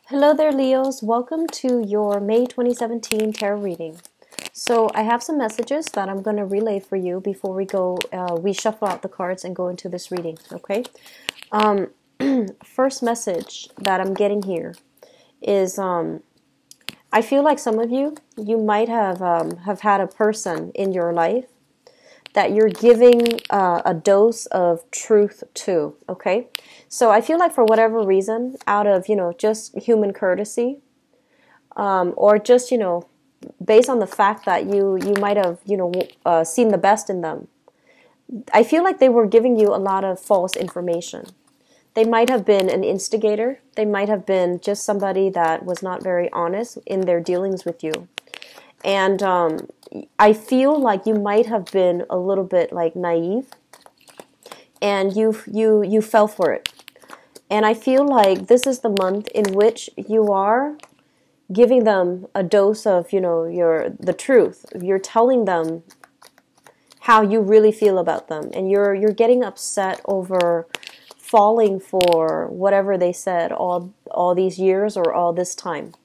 Hello there, Leos. Welcome to your May 2017 tarot reading. So I have some messages that I'm going to relay for you before we shuffle out the cards and go into this reading, okay? First message that I'm getting here is I feel like some of you might have had a person in your life that you're giving a dose of truth to, okay? So I feel like for whatever reason, out of, just human courtesy, or just, based on the fact that you might have, seen the best in them, I feel like they were giving you a lot of false information. They might have been an instigator. They might have been just somebody that was not very honest in their dealings with you. And I feel like you might have been a little bit like naive, and you fell for it. And I feel like this is the month in which you are giving them a dose of, the truth. You're telling them how you really feel about them, and you're getting upset over falling for whatever they said all these years or all this time.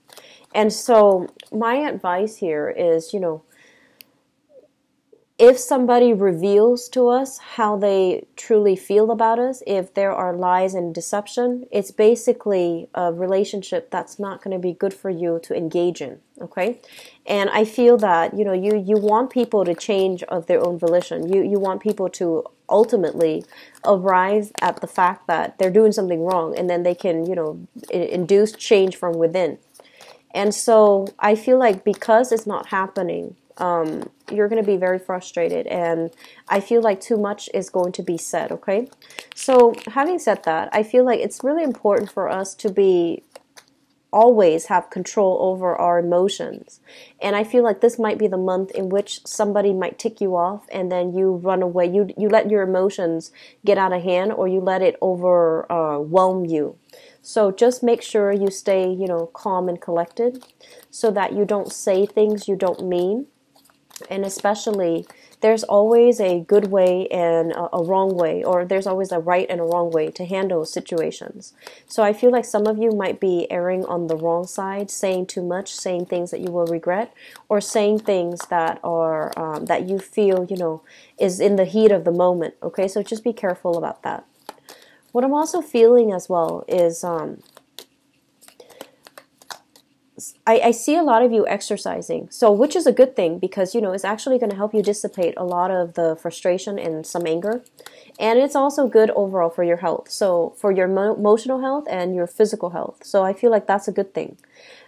And so my advice here is, if somebody reveals to us how they truly feel about us, if there are lies and deception, it's basically a relationship that's not going to be good for you to engage in, okay? And I feel that, you want people to change of their own volition. You want people to ultimately arrive at the fact that they're doing something wrong, and then they can, induce change from within. And so I feel like because it's not happening, you're going to be very frustrated, and I feel like too much is going to be said, okay? So having said that, I feel like it's really important for us to always have control over our emotions. And I feel like this might be the month in which somebody might tick you off, and then you run away. You let your emotions get out of hand, or you let it overwhelm you. So just make sure you stay, calm and collected, so that you don't say things you don't mean. And especially, there's always a good way and a wrong way, or there's always a right and a wrong way to handle situations. So I feel like some of you might be erring on the wrong side, saying too much, saying things that you will regret, or saying things that are that you feel, is in the heat of the moment. Okay, so just be careful about that. What I'm also feeling as well is I see a lot of you exercising, so which is a good thing, because it's actually going to help you dissipate a lot of the frustration and some anger, and it's also good overall for your health, so for your emotional health and your physical health. So I feel like that's a good thing.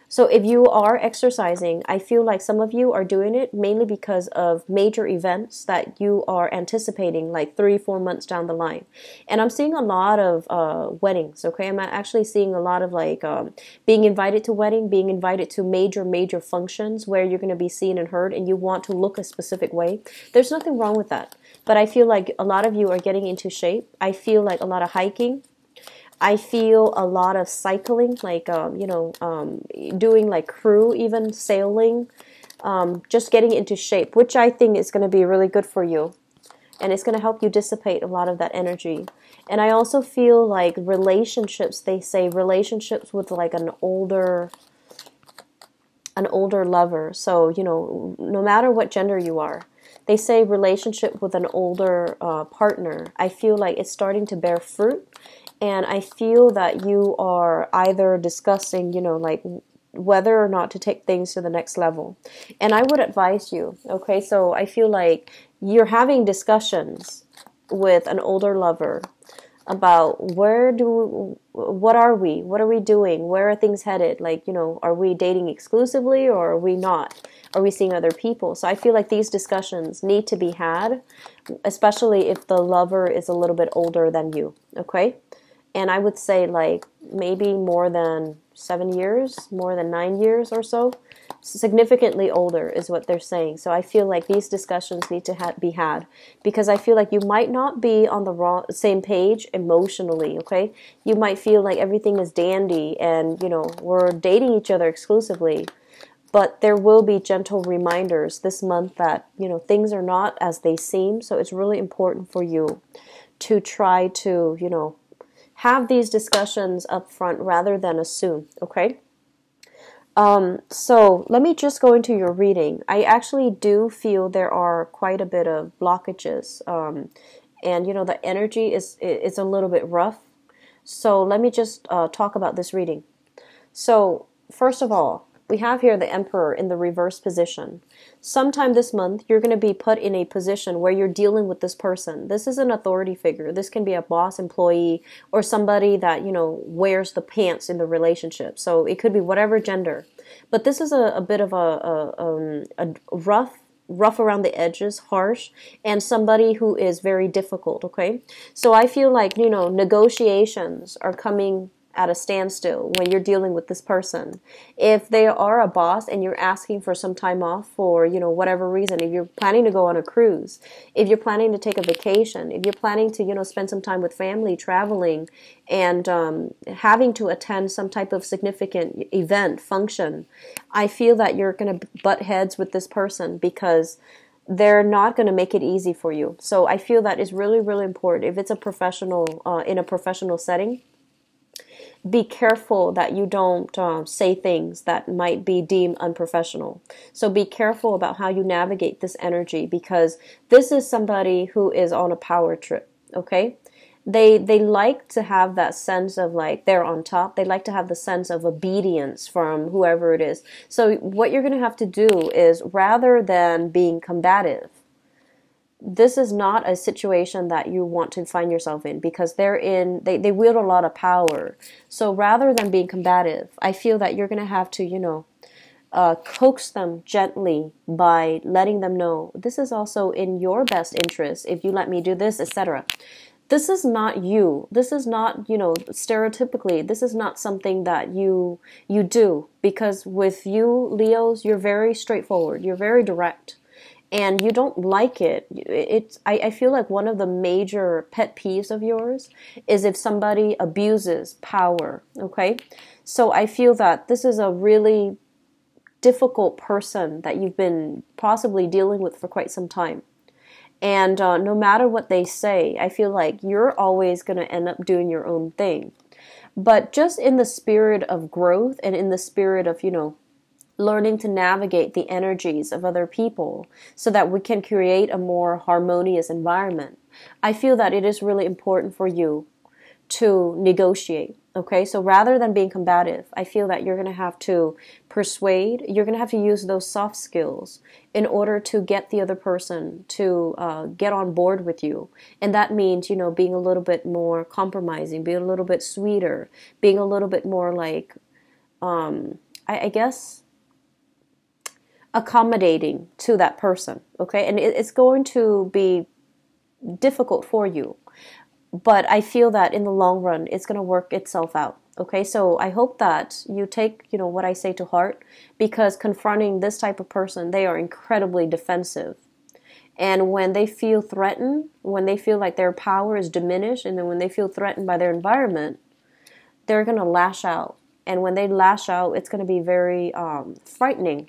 So if you are exercising, I feel like some of you are doing it mainly because of major events that you are anticipating, like 3-4 months down the line. And I'm seeing a lot of weddings, okay? I'm actually seeing a lot of being invited to wedding, being invited to major functions where you're going to be seen and heard, and you want to look a specific way. There's nothing wrong with that. But I feel like a lot of you are getting into shape. I feel like a lot of hiking. I feel a lot of cycling, doing like crew, even sailing, just getting into shape, which I think is going to be really good for you. And it's going to help you dissipate a lot of that energy. And I also feel like relationships, they say relationships with like an older lover. So, no matter what gender you are, they say relationship with an older partner. I feel like it's starting to bear fruit. And I feel that you are either discussing, whether or not to take things to the next level. And I would advise you, okay? So I feel like you're having discussions with an older lover about what are we doing? Where are things headed? Are we dating exclusively, or are we not? Are we seeing other people? So I feel like these discussions need to be had, especially if the lover is a little bit older than you, okay? And I would say maybe more than 7 years, more than 9 years or so. Significantly older is what they're saying. So I feel like these discussions need to be had, because I feel like you might not be on the same page emotionally, okay? You might feel like everything is dandy and, we're dating each other exclusively. But there will be gentle reminders this month that, things are not as they seem. So it's really important for you to try to, have these discussions up front rather than assume, okay? So let me just go into your reading. I actually do feel there are quite a bit of blockages. And the energy is a little bit rough. So let me just talk about this reading. So first of all, we have here the Emperor in the reverse position. Sometime this month, you're going to be put in a position where you're dealing with this person. This is an authority figure. This can be a boss, employee, or somebody that, wears the pants in the relationship. So it could be whatever gender. But this is a bit of a rough around the edges, harsh, and somebody who is very difficult, okay? So I feel like, negotiations are coming at a standstill when you're dealing with this person. If they are a boss and you're asking for some time off for, whatever reason, if you're planning to go on a cruise, if you're planning to take a vacation, if you're planning to, spend some time with family, traveling, and having to attend some type of significant event, function, I feel that you're going to butt heads with this person because they're not going to make it easy for you. So I feel that is really, really important. If it's a professional, in a professional setting, be careful that you don't say things that might be deemed unprofessional. So be careful about how you navigate this energy, because this is somebody who is on a power trip, okay? They like to have that sense of like they're on top. They like to have the sense of obedience from whoever it is. So what you're going to have to do is, rather than being combative, this is not a situation that you want to find yourself in, because they wield a lot of power. So rather than being combative, I feel that you're going to have to, coax them gently by letting them know this is also in your best interest if you let me do this, etc. This is not you. This is not, stereotypically, this is not something that you do, because with you, Leos, you're very straightforward. You're very direct. And you don't like it. I feel like one of the major pet peeves of yours is if somebody abuses power, okay? So I feel that this is a really difficult person that you've been possibly dealing with for quite some time. And no matter what they say, I feel like you're always going to end up doing your own thing. But just in the spirit of growth and in the spirit of, learning to navigate the energies of other people so that we can create a more harmonious environment, I feel that it is really important for you to negotiate. Okay, so rather than being combative, I feel that you're going to have to persuade. You're going to have to use those soft skills in order to get the other person to get on board with you. And that means, being a little bit more compromising, being a little bit sweeter, being a little bit more like, I guess, accommodating to that person, okay? And it's going to be difficult for you, but I feel that in the long run, it's going to work itself out, okay? So I hope that you take, what I say to heart, because confronting this type of person, they are incredibly defensive. And when they feel threatened, when they feel like their power is diminished, and then when they feel threatened by their environment, they're going to lash out. And when they lash out, it's going to be very frightening.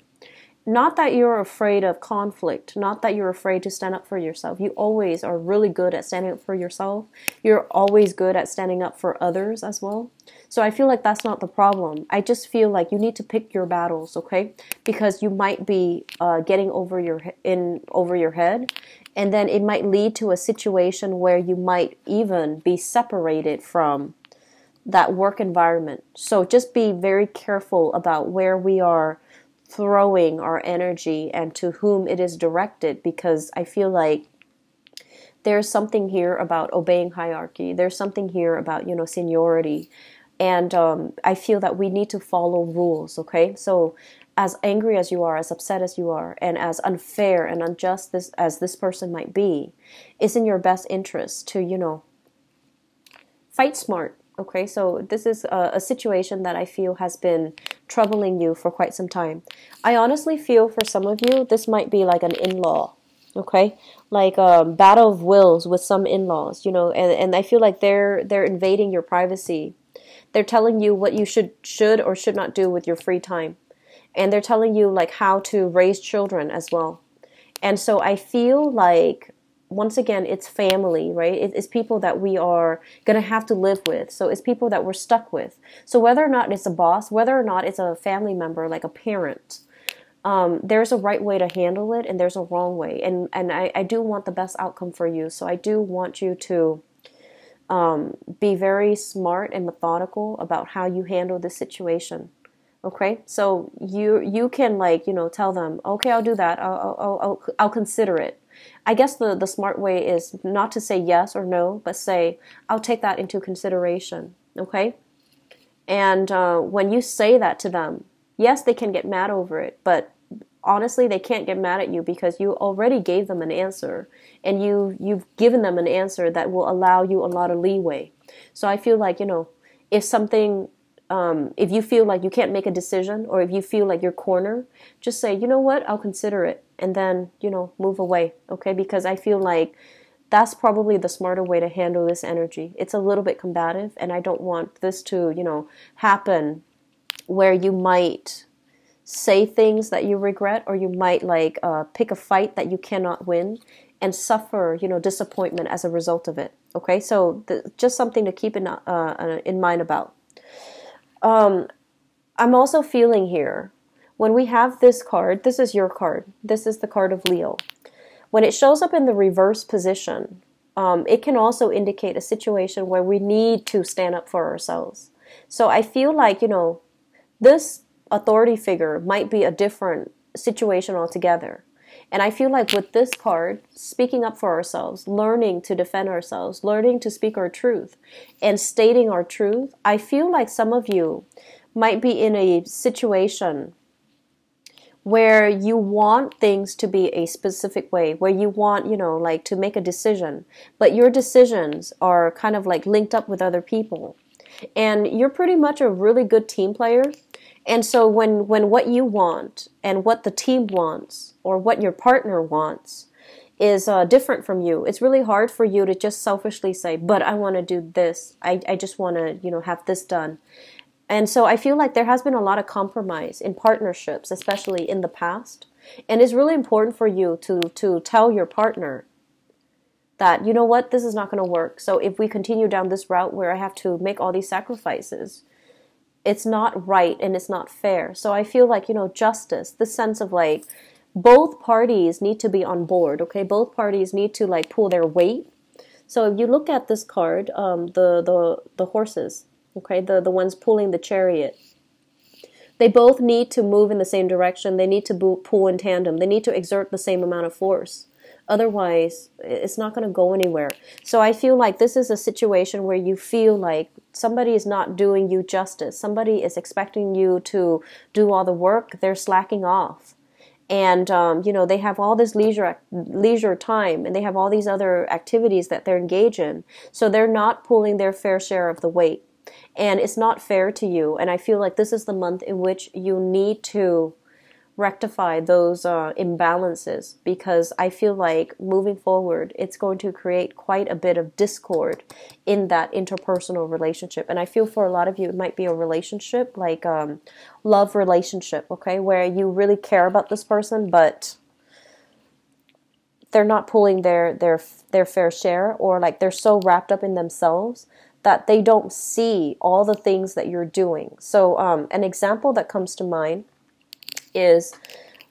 Not that you're afraid of conflict, not that you're afraid to stand up for yourself. You always are really good at standing up for yourself. You're always good at standing up for others as well. So I feel like that's not the problem. I just feel like you need to pick your battles, okay? Because you might be getting over your head, and then it might lead to a situation where you might even be separated from that work environment. So just be very careful about where we are throwing our energy and to whom it is directed, because I feel like there's something here about obeying hierarchy. There's something here about, seniority. And I feel that we need to follow rules, okay? So as angry as you are, as upset as you are, and as unfair and unjust as this person might be, it's in your best interest to, fight smart. Okay, so this is a situation that I feel has been troubling you for quite some time. I honestly feel for some of you, this might be like an in-law, okay? Like a battle of wills with some in-laws, and I feel like they're invading your privacy. They're telling you what you should or should not do with your free time. And they're telling you like how to raise children as well. And so I feel like once again, it's family, right? It's people that we are going to have to live with. So it's people that we're stuck with. So whether or not it's a boss, whether or not it's a family member, like a parent, there's a right way to handle it and there's a wrong way. And I do want the best outcome for you. So I do want you to be very smart and methodical about how you handle this situation. Okay, so you can, like, tell them, okay, I'll do that. I'll consider it. I guess the smart way is not to say yes or no, but say, I'll take that into consideration. Okay, and when you say that to them, yes, they can get mad over it, but honestly, they can't get mad at you because you already gave them an answer, and you've given them an answer that will allow you a lot of leeway. So I feel like, if something, if you feel like you can't make a decision, or if you feel like you're cornered, just say, you know what, I'll consider it, and then, move away, okay? Because I feel like that's probably the smarter way to handle this energy. It's a little bit combative, and I don't want this to, happen where you might say things that you regret, or you might pick a fight that you cannot win and suffer, disappointment as a result of it. Okay, so just something to keep in mind about. I'm also feeling here, when we have this card, this is your card. This is the card of Leo. When it shows up in the reverse position, it can also indicate a situation where we need to stand up for ourselves. So I feel like, this authority figure might be a different situation altogether. And I feel like with this card, speaking up for ourselves, learning to defend ourselves, learning to speak our truth, and stating our truth, I feel like some of you might be in a situation where you want things to be a specific way, where you want, to make a decision, but your decisions are kind of like linked up with other people. And you're pretty much a really good team player. And so when what you want and what the team wants, or what your partner wants, is different from you, it's really hard for you to just selfishly say, but I want to do this. I just want to, have this done. And so I feel like there has been a lot of compromise in partnerships, especially in the past. And it's really important for you to tell your partner that, you know what, this is not going to work. So if we continue down this route where I have to make all these sacrifices, it's not right and it's not fair. So I feel like, justice, the sense of like, both parties need to be on board, okay? Both parties need to like pull their weight. So if you look at this card, the horses, okay, the ones pulling the chariot, they both need to move in the same direction. They need to pull in tandem. They need to exert the same amount of force. Otherwise, it's not going to go anywhere. So I feel like this is a situation where you feel like somebody is not doing you justice. Somebody is expecting you to do all the work. They're slacking off. And, they have all this leisure time, and they have all these other activities that they're engaged in. So they're not pulling their fair share of the weight. And it's not fair to you. And I feel like this is the month in which you need to rectify those imbalances, because I feel like moving forward, it's going to create quite a bit of discord in that interpersonal relationship. And I feel for a lot of you, it might be a relationship, like love relationship, okay, where you really care about this person, but they're not pulling their fair share, or like they're so wrapped up in themselves that they don't see all the things that you're doing. So an example that comes to mind is,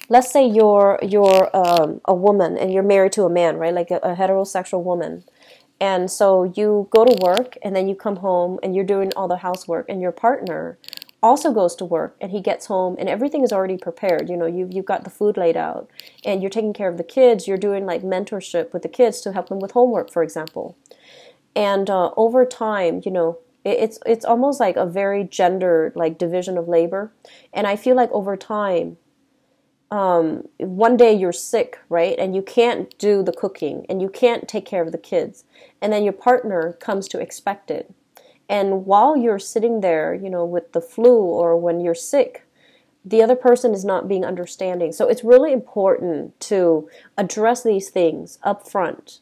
let's say you're a woman and you're married to a man, right? Like a heterosexual woman. And so you go to work and then you come home and you're doing all the housework, and your partner also goes to work and he gets home and everything is already prepared. You've got the food laid out and you're taking care of the kids. You're doing like mentorship with the kids to help them with homework, for example. And over time, it's almost like a very gendered like division of labor. And I feel like over time, one day you're sick, right? And you can't do the cooking and you can't take care of the kids. And then your partner comes to expect it. And while you're sitting there, with the flu or when you're sick, the other person is not being understanding. So it's really important to address these things up front,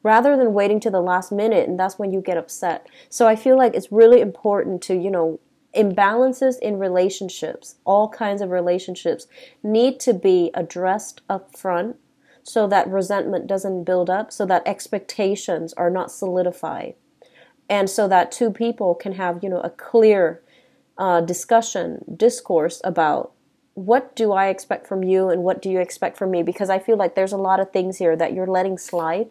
rather than waiting to the last minute, and that's when you get upset. So I feel like it's really important to, imbalances in relationships, all kinds of relationships, need to be addressed up front so that resentment doesn't build up, so that expectations are not solidified, and so that two people can have, a clear discourse about what do I expect from you and what do you expect from me, because I feel like there's a lot of things here that you're letting slide,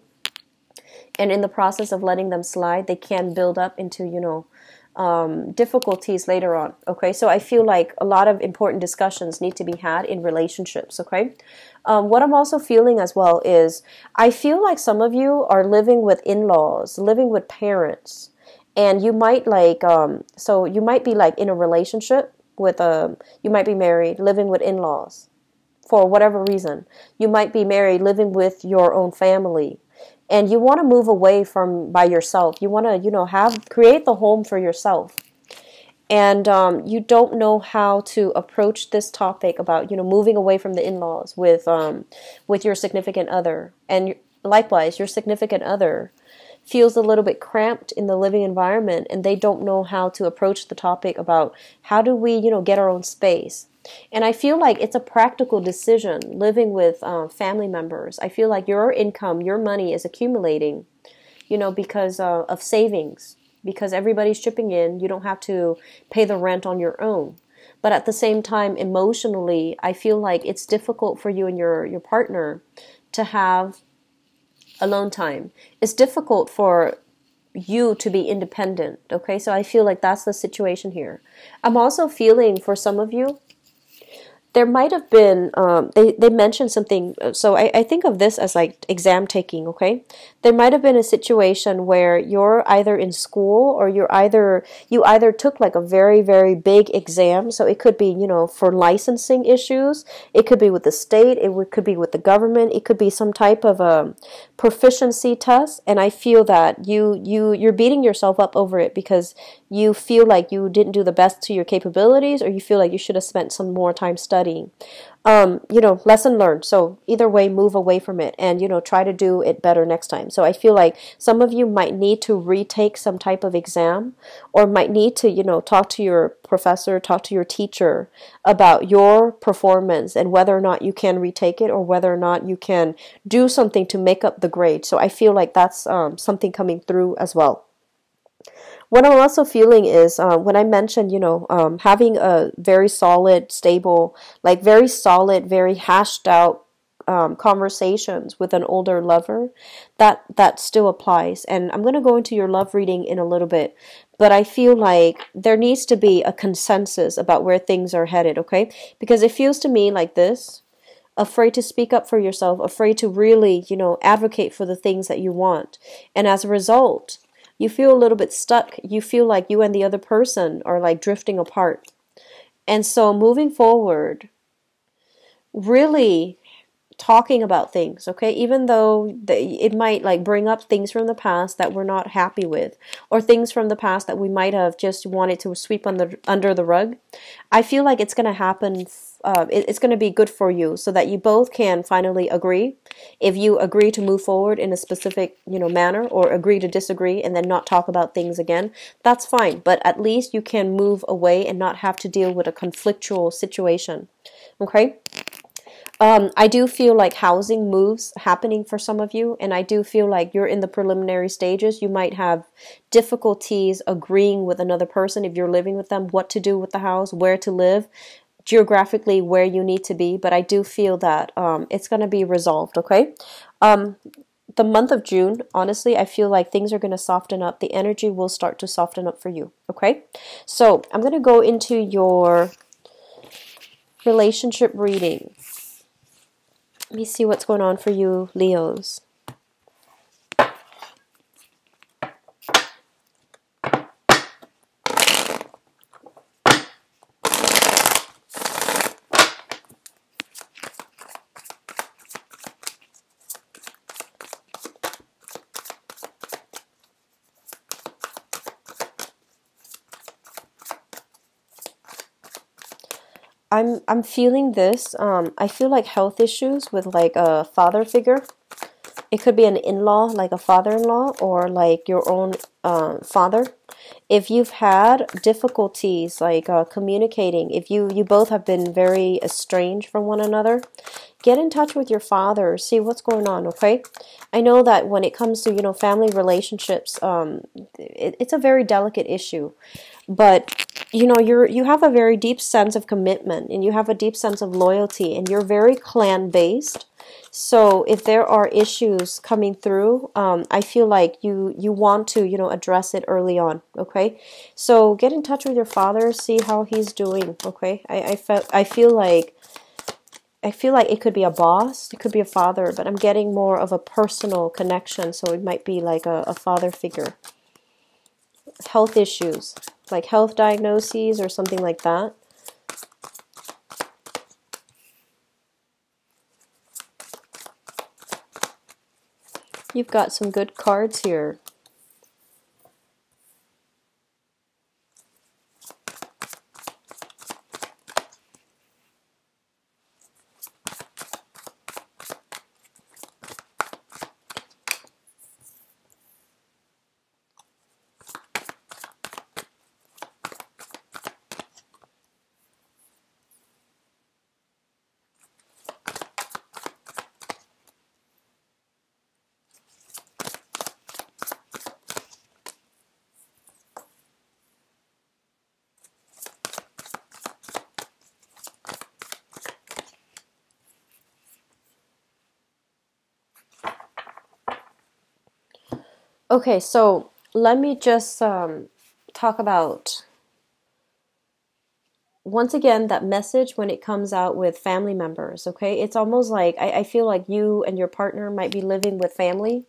and in the process of letting them slide, they can build up into, difficulties later on. Okay, so I feel like a lot of important discussions need to be had in relationships. Okay, what I'm also feeling as well is I feel like some of you are living with in-laws, living with parents, and you might so you might be like in a relationship with you might be married, living with in-laws for whatever reason. You might be married, living with your own family. And you want to move away from by yourself. You want to, create the home for yourself. And you don't know how to approach this topic about, moving away from the in-laws with your significant other. And likewise, your significant other feels a little bit cramped in the living environment, and they don't know how to approach the topic about how do we, get our own space. And I feel like it's a practical decision living with family members. I feel like your income, your money is accumulating, because of savings, because everybody's chipping in. You don't have to pay the rent on your own. But at the same time, emotionally, I feel like it's difficult for you and your partner to have alone time. It's difficult for you to be independent. Okay, so I feel like that's the situation here. I'm also feeling for some of you, there might have been, they mentioned something, so I think of this as like exam taking, okay? There might have been a situation where you're either in school or you either took like a very, very big exam, so it could be, for licensing issues, it could be with the state, could be with the government, it could be some type of a proficiency test, and I feel that you're beating yourself up over it because you feel like you didn't do the best to your capabilities, or you feel like you should have spent some more time studying. Lesson learned. So either way, move away from it and, try to do it better next time. So I feel like some of you might need to retake some type of exam, or might need to, talk to your professor, talk to your teacher about your performance and whether or not you can retake it, or whether or not you can do something to make up the grade. So I feel like that's something coming through as well. What I'm also feeling is when I mentioned, having a very solid, stable, very hashed out conversations with an older lover, that still applies. And I'm going to go into your love reading in a little bit, but I feel like there needs to be a consensus about where things are headed, okay? Because it feels to me like this. Afraid to speak up for yourself, afraid to really, advocate for the things that you want. And as a result, you feel a little bit stuck. You feel like you and the other person are like drifting apart. And so moving forward, really talking about things, okay? Even though it might like bring up things from the past that we're not happy with, or things from the past that we might have just wanted to sweep under the rug. I feel like it's going to happen. It's going to be good for you so that you both can finally agree. If you agree to move forward in a specific, manner, or agree to disagree and then not talk about things again, that's fine. But at least you can move away and not have to deal with a conflictual situation. Okay? I do feel like housing moves happening for some of you, and I do feel like you're in the preliminary stages. You might have difficulties agreeing with another person if you're living with them, what to do with the house, where to live, geographically where you need to be, but I do feel that it's going to be resolved, okay? The month of June, honestly, I feel like things are going to soften up. The energy will start to soften up for you, okay? So I'm going to go into your relationship reading. Let me see what's going on for you, Leos. I'm feeling this. I feel like health issues with like a father figure. It could be an in-law, like a father-in-law, or like your own father. If you've had difficulties like communicating, if you both have been very estranged from one another, get in touch with your father, see what's going on, okay? I know that when it comes to, family relationships, it's a very delicate issue. But, you have a very deep sense of commitment, and you have a deep sense of loyalty, and you're very clan-based. So if there are issues coming through, I feel like you want to, address it early on, okay? So get in touch with your father, see how he's doing, okay? I feel like it could be a boss, it could be a father, but I'm getting more of a personal connection, so it might be like a father figure. Health issues, like health diagnoses or something like that. You've got some good cards here. Okay, so let me just talk about, once again, that message when it comes out with family members, okay? It's almost like, I feel like you and your partner might be living with family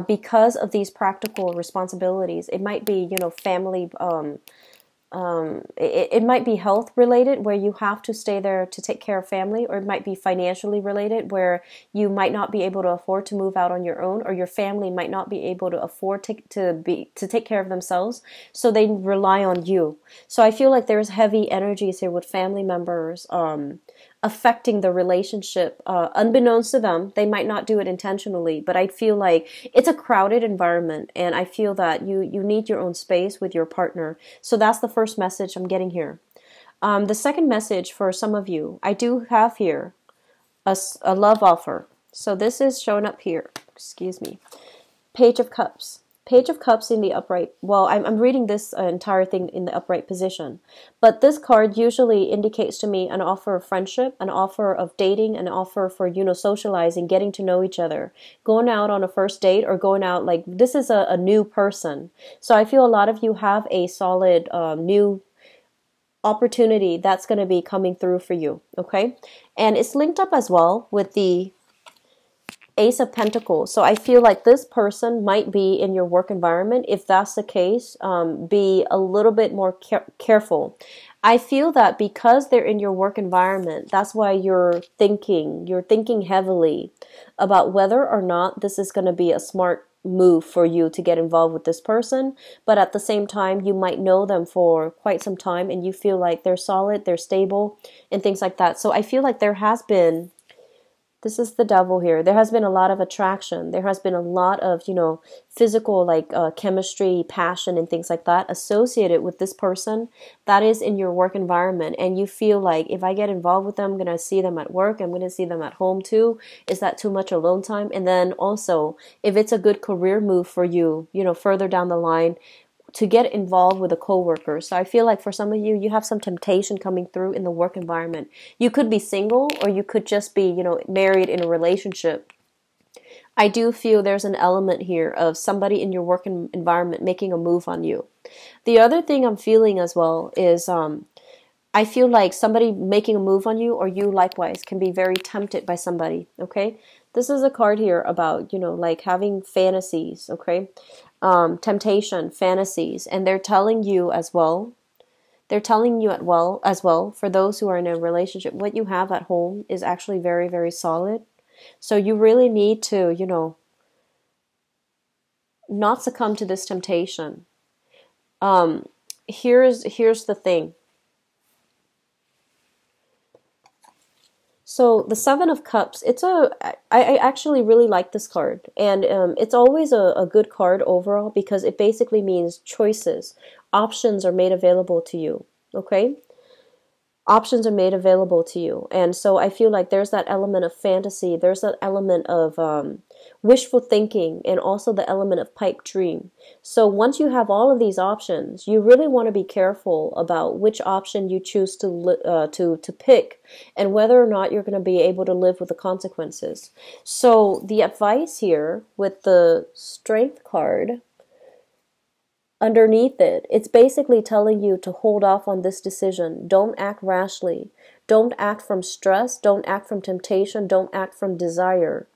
because of these practical responsibilities. It might be, family it might be health related where you have to stay there to take care of family, or it might be financially related where you might not be able to afford to move out on your own, or your family might not be able to afford to take care of themselves, so they rely on you. So I feel like there's heavy energies here with family members affecting the relationship, unbeknownst to them. They might not do it intentionally, but I feel like it's a crowded environment, and I feel that you need your own space with your partner. So that's the first message I'm getting here. The second message for some of you, I do have here a love offer. So this is showing up here. Excuse me. Page of Cups. Page of Cups in the upright. Well, I'm reading this entire thing in the upright position. But this card usually indicates to me an offer of friendship, an offer of dating, an offer for, socializing, getting to know each other, going out on a first date, or going out, like, this is a new person. So I feel a lot of you have a solid new opportunity that's going to be coming through for you, okay? And it's linked up as well with the Ace of Pentacles. So I feel like this person might be in your work environment. If that's the case, be a little bit more careful. I feel that because they're in your work environment, that's why you're thinking heavily about whether or not this is going to be a smart move for you to get involved with this person. But at the same time, you might know them for quite some time, and you feel like they're solid, they're stable, and things like that. So I feel like there has been, this is the Devil here, there has been a lot of attraction. There has been a lot of, physical, like chemistry, passion, and things like that associated with this person that is in your work environment. And you feel like, if I get involved with them, I'm going to see them at work, I'm going to see them at home too. Is that too much alone time? And then also, if it's a good career move for you, further down the line, to get involved with a coworker. So I feel like for some of you, you have some temptation coming through in the work environment. You could be single, or you could just be, married in a relationship. I do feel there's an element here of somebody in your work environment making a move on you. The other thing I'm feeling as well is I feel like somebody making a move on you, or you likewise, can be very tempted by somebody, okay? This is a card here about, like having fantasies, okay? Temptation, fantasies, and they're telling you as well. They're telling you as well, for those who are in a relationship, what you have at home is actually very, very solid. So you really need to, not succumb to this temptation. Here's the thing. So the Seven of Cups, I actually really like this card. And it's always a good card overall because it basically means choices. Options are made available to you, okay? Options are made available to you. And so I feel like there's that element of fantasy, there's that element of wishful thinking, and also the element of pipe dream. So once you have all of these options, you really want to be careful about which option you choose to pick, and whether or not you're going to be able to live with the consequences. So the advice here with the Strength card, underneath it, it's basically telling you to hold off on this decision. Don't act rashly. Don't act from stress. Don't act from temptation. Don't act from desire.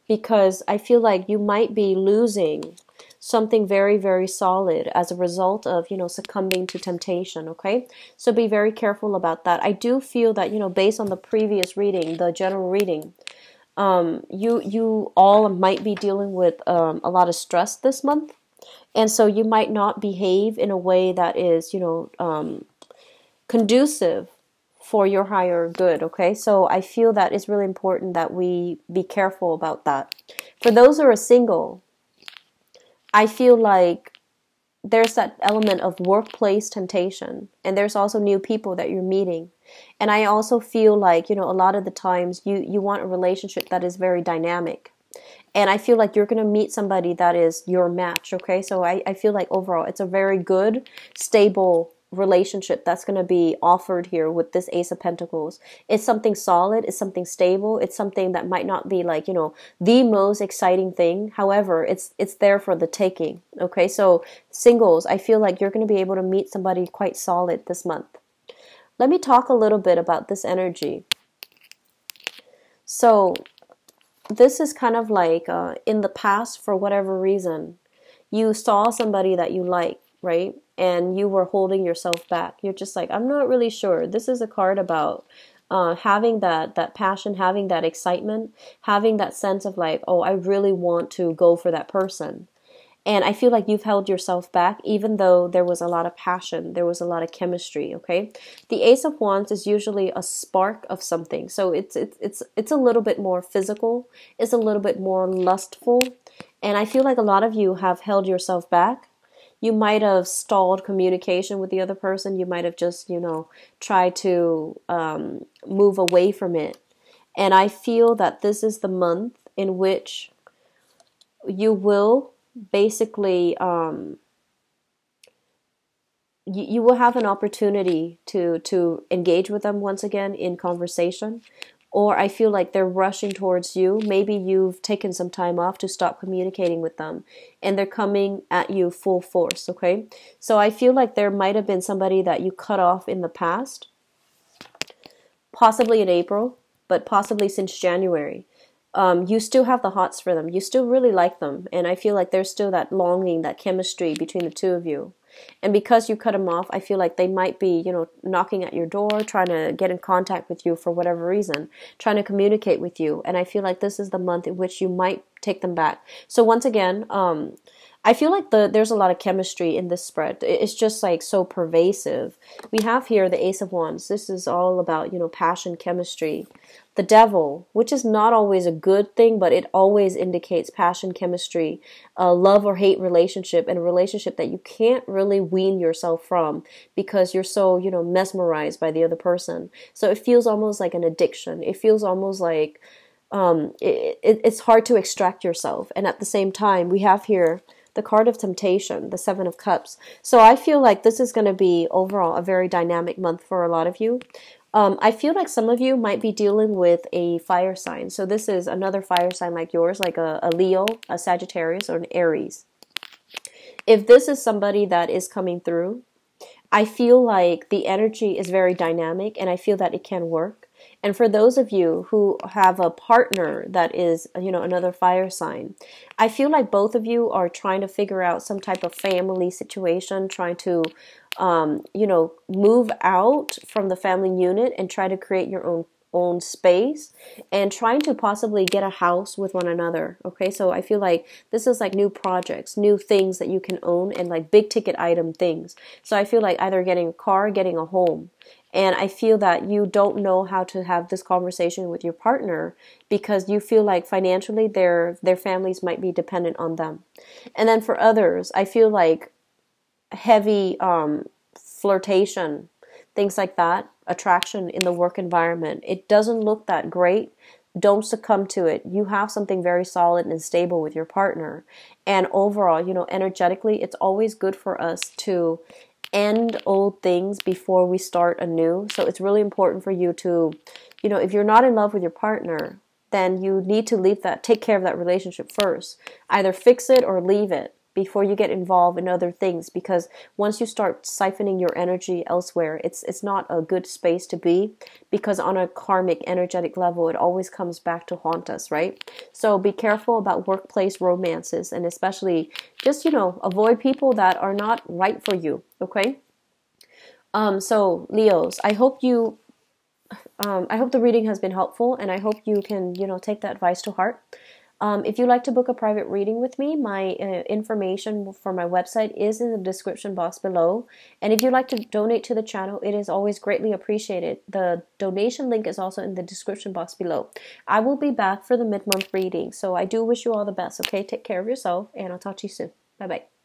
Because I feel like you might be losing something very, very solid as a result of, succumbing to temptation, okay? So be very careful about that. I do feel that, based on the previous reading, the general reading, you all might be dealing with a lot of stress this month. And so you might not behave in a way that is, conducive for your higher good, okay? So I feel that it's really important that we be careful about that. For those who are single, I feel like there's that element of workplace temptation, and there's also new people that you're meeting. And I also feel like, a lot of the times you want a relationship that is very dynamic. And I feel like you're going to meet somebody that is your match, okay? So I feel like overall it's a very good, stable relationship that's going to be offered here with this Ace of Pentacles. It's something solid, it's something stable, it's something that might not be like, the most exciting thing. However, it's there for the taking, okay? So singles, I feel like you're going to be able to meet somebody quite solid this month. Let me talk a little bit about this energy. So this is kind of like in the past, for whatever reason, you saw somebody that you like, right? And you were holding yourself back. You're just like, I'm not really sure. This is a card about having that passion, having that excitement, having that sense of like, oh, I really want to go for that person. And I feel like you've held yourself back, even though there was a lot of passion, there was a lot of chemistry, okay? The Ace of Wands is usually a spark of something. So it's a little bit more physical, it's a little bit more lustful. And I feel like a lot of you have held yourself back. You might have stalled communication with the other person. You might have just, tried to move away from it. And I feel that this is the month in which you will basically you will have an opportunity to engage with them once again in conversation. Or I feel like they're rushing towards you. Maybe you've taken some time off to stop communicating with them, and they're coming at you full force, okay? So I feel like there might have been somebody that you cut off in the past, possibly in April, but possibly since January. You still have the hots for them. You still really like them. And I feel like there's still that longing, that chemistry between the two of you. And because you cut them off, I feel like they might be, knocking at your door, trying to get in contact with you for whatever reason, trying to communicate with you. And I feel like this is the month in which you might take them back. So once again, I feel like there's a lot of chemistry in this spread. It's just like so pervasive. We have here the Ace of Wands. This is all about, passion, chemistry. The Devil, which is not always a good thing, but it always indicates passion, chemistry, a love or hate relationship, and a relationship that you can't really wean yourself from because you're so, mesmerized by the other person. So it feels almost like an addiction. It feels almost like it's hard to extract yourself. And at the same time, we have here the card of temptation, the Seven of Cups. So I feel like this is going to be overall a very dynamic month for a lot of you. I feel like some of you might be dealing with a fire sign. So this is another fire sign like yours, like a Leo, a Sagittarius, or an Aries. If this is somebody that is coming through, I feel like the energy is very dynamic, and I feel that it can work. And for those of you who have a partner that is, another fire sign, I feel like both of you are trying to figure out some type of family situation, trying to move out from the family unit and try to create your own space and trying to possibly get a house with one another. Okay, so I feel like this is like new projects, new things that you can own, and like big ticket item things. So I feel like either getting a car, getting a home. And I feel that you don't know how to have this conversation with your partner because you feel like financially their families might be dependent on them. And then for others, I feel like heavy flirtation, things like that, attraction in the work environment. It doesn't look that great. Don't succumb to it. You have something very solid and stable with your partner. And overall, energetically, it's always good for us to end old things before we start anew. So it's really important for you to, if you're not in love with your partner, then you need to take care of that relationship first. Either fix it or leave it before you get involved in other things, because once you start siphoning your energy elsewhere, it's not a good space to be, because on a karmic energetic level, it always comes back to haunt us, right? So be careful about workplace romances, and especially just, avoid people that are not right for you, okay? So Leos, I hope the reading has been helpful, and I hope you can, take that advice to heart. If you'd like to book a private reading with me, my information for my website is in the description box below. And if you'd like to donate to the channel, it is always greatly appreciated. The donation link is also in the description box below. I will be back for the mid-month reading, so I do wish you all the best, okay? Take care of yourself, and I'll talk to you soon. Bye-bye.